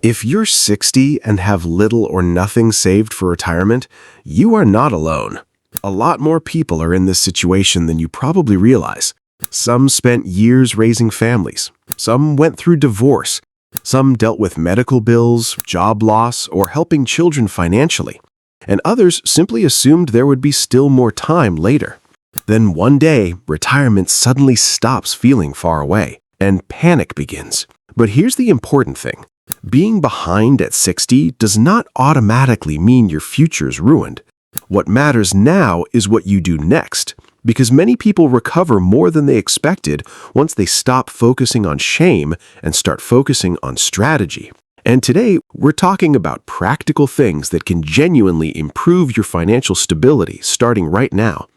If you're 60 and have little or nothing saved for retirement, you are not alone. A lot more people are in this situation than you probably realize. Some spent years raising families. Some went through divorce. Some dealt with medical bills, job loss, or helping children financially. And others simply assumed there would be still more time later. Then one day, retirement suddenly stops feeling far away, and panic begins. But here's the important thing. Being behind at 60 does not automatically mean your future's ruined. What matters now is what you do next, because many people recover more than they expected once they stop focusing on shame and start focusing on strategy. And today, we're talking about practical things that can genuinely improve your financial stability starting right now.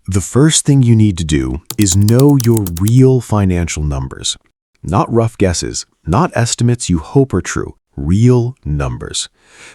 The first thing you need to do is know your real financial numbers. Not rough guesses, not estimates you hope are true, real numbers.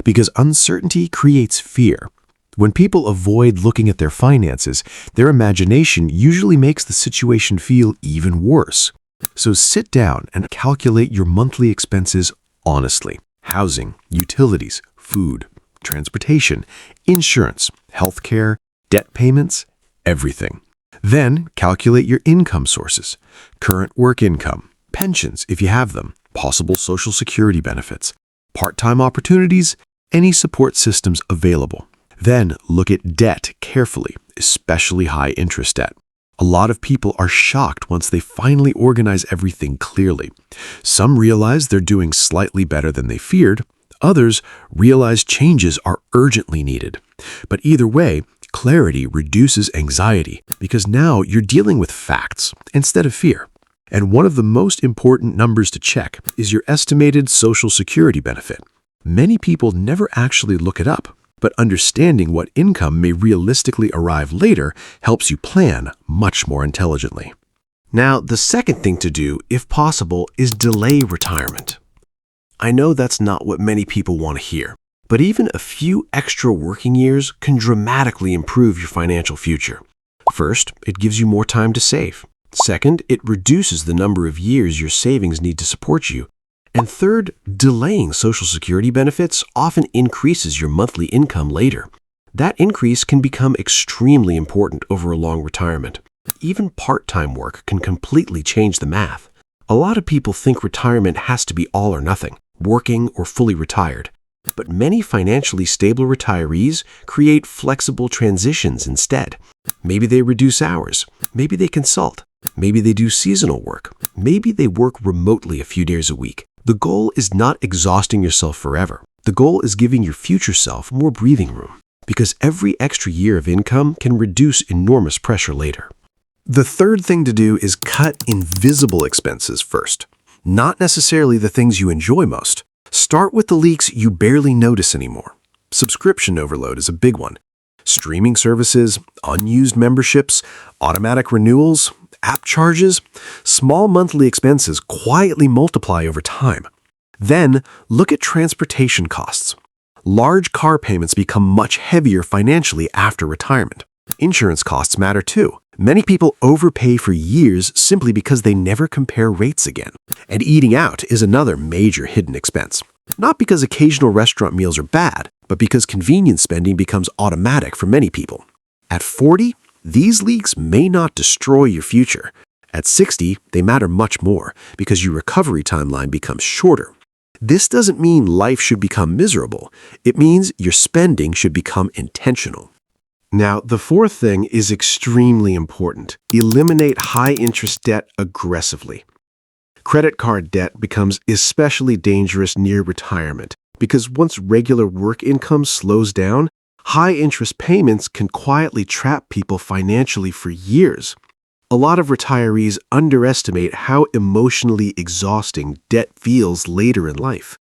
Because uncertainty creates fear. When people avoid looking at their finances, their imagination usually makes the situation feel even worse. So sit down and calculate your monthly expenses honestly. Housing, utilities, food, transportation, insurance, healthcare, debt payments, everything. Then calculate your income sources, current work income, pensions if you have them, possible Social Security benefits, part-time opportunities, any support systems available. Then look at debt carefully, especially high-interest debt. A lot of people are shocked once they finally organize everything clearly. Some realize they're doing slightly better than they feared. Others realize changes are urgently needed. But either way, clarity reduces anxiety because now you're dealing with facts instead of fear. And one of the most important numbers to check is your estimated Social Security benefit. Many people never actually look it up, but understanding what income may realistically arrive later helps you plan much more intelligently. Now, the second thing to do, if possible, is delay retirement. I know that's not what many people want to hear, but even a few extra working years can dramatically improve your financial future. First, it gives you more time to save. Second, it reduces the number of years your savings need to support you. And third, delaying Social Security benefits often increases your monthly income later. That increase can become extremely important over a long retirement. Even part-time work can completely change the math. A lot of people think retirement has to be all or nothing, working or fully retired. But many financially stable retirees create flexible transitions instead. Maybe they reduce hours. Maybe they consult. Maybe they do seasonal work. Maybe they work remotely a few days a week. The goal is not exhausting yourself forever. The goal is giving your future self more breathing room, because every extra year of income can reduce enormous pressure later. The third thing to do is cut invisible expenses first, not necessarily the things you enjoy most. Start with the leaks you barely notice anymore. Subscription overload is a big one. Streaming services, unused memberships, automatic renewals, app charges, small monthly expenses quietly multiply over time. Then, look at transportation costs. Large car payments become much heavier financially after retirement. Insurance costs matter too. Many people overpay for years simply because they never compare rates again. And eating out is another major hidden expense. Not because occasional restaurant meals are bad, but because convenience spending becomes automatic for many people. At 40, these leaks may not destroy your future. At 60, they matter much more because your recovery timeline becomes shorter. This doesn't mean life should become miserable. It means your spending should become intentional. Now, the fourth thing is extremely important. Eliminate high-interest debt aggressively. Credit card debt becomes especially dangerous near retirement because once regular work income slows down, high-interest payments can quietly trap people financially for years. A lot of retirees underestimate how emotionally exhausting debt feels later in life.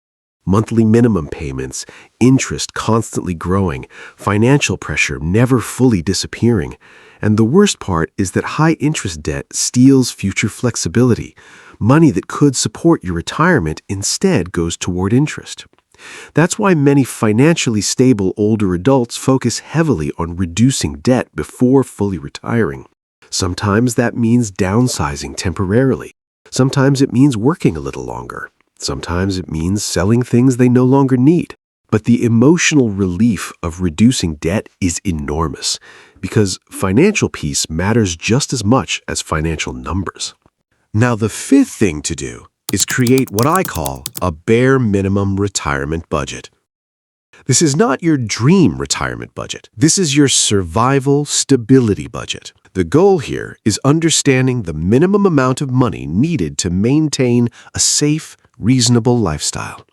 Monthly minimum payments, interest constantly growing, financial pressure never fully disappearing. And the worst part is that high-interest debt steals future flexibility. Money that could support your retirement instead goes toward interest. That's why many financially stable older adults focus heavily on reducing debt before fully retiring. Sometimes that means downsizing temporarily. Sometimes it means working a little longer. Sometimes it means selling things they no longer need. But the emotional relief of reducing debt is enormous because financial peace matters just as much as financial numbers. Now, the fifth thing to do is create what I call a bare minimum retirement budget. This is not your dream retirement budget. This is your survival stability budget. The goal here is understanding the minimum amount of money needed to maintain a safe, reasonable lifestyle.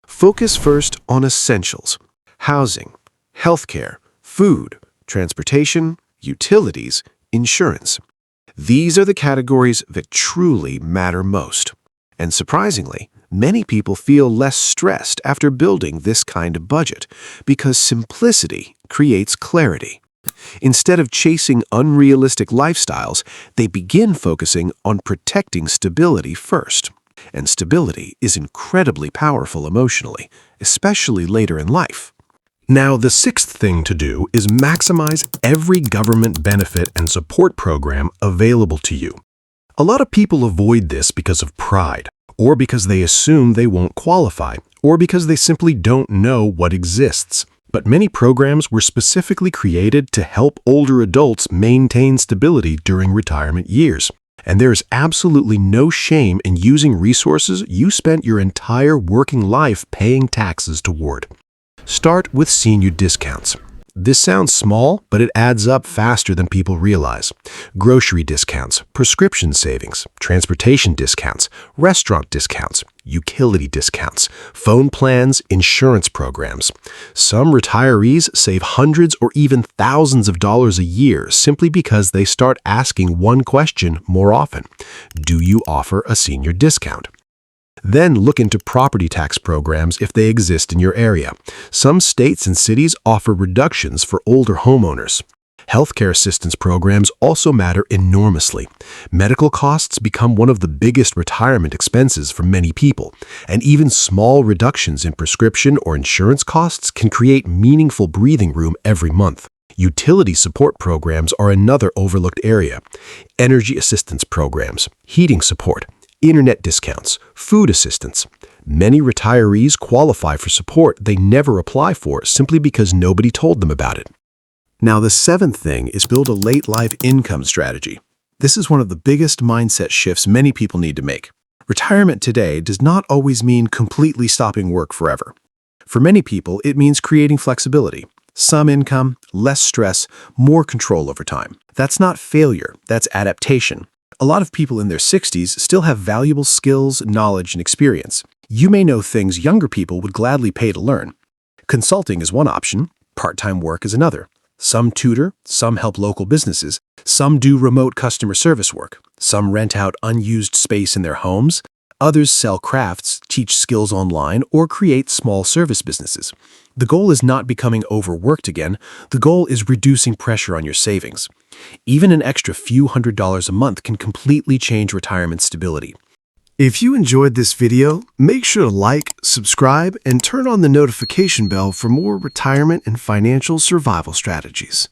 Focus first on essentials: housing, healthcare, food, transportation, utilities, insurance. These are the categories that truly matter most. And surprisingly, many people feel less stressed after building this kind of budget because simplicity creates clarity. Instead of chasing unrealistic lifestyles, they begin focusing on protecting stability first. And stability is incredibly powerful emotionally, especially later in life. Now, the sixth thing to do is maximize every government benefit and support program available to you. A lot of people avoid this because of pride, or because they assume they won't qualify, or because they simply don't know what exists. But many programs were specifically created to help older adults maintain stability during retirement years. And there is absolutely no shame in using resources you spent your entire working life paying taxes toward. Start with senior discounts. This sounds small, but it adds up faster than people realize. Grocery discounts, prescription savings, transportation discounts, restaurant discounts, utility discounts, phone plans, insurance programs. Some retirees save hundreds or even thousands of dollars a year simply because they start asking one question more often: do you offer a senior discount? Then look into property tax programs if they exist in your area. Some states and cities offer reductions for older homeowners. Healthcare assistance programs also matter enormously. Medical costs become one of the biggest retirement expenses for many people, and even small reductions in prescription or insurance costs can create meaningful breathing room every month. Utility support programs are another overlooked area. Energy assistance programs, heating support, internet discounts, food assistance. Many retirees qualify for support they never apply for simply because nobody told them about it. Now, the seventh thing is build a late life income strategy. This is one of the biggest mindset shifts many people need to make. Retirement today does not always mean completely stopping work forever. For many people, it means creating flexibility. Some income, less stress, more control over time. That's not failure, that's adaptation. A lot of people in their 60s still have valuable skills, knowledge, and experience. You may know things younger people would gladly pay to learn. Consulting is one option, part-time work is another. Some tutor, some help local businesses, some do remote customer service work, some rent out unused space in their homes, others sell crafts, teach skills online, or create small service businesses. The goal is not becoming overworked again, the goal is reducing pressure on your savings. Even an extra few $100s a month can completely change retirement stability. If you enjoyed this video, make sure to like, subscribe, and turn on the notification bell for more retirement and financial survival strategies.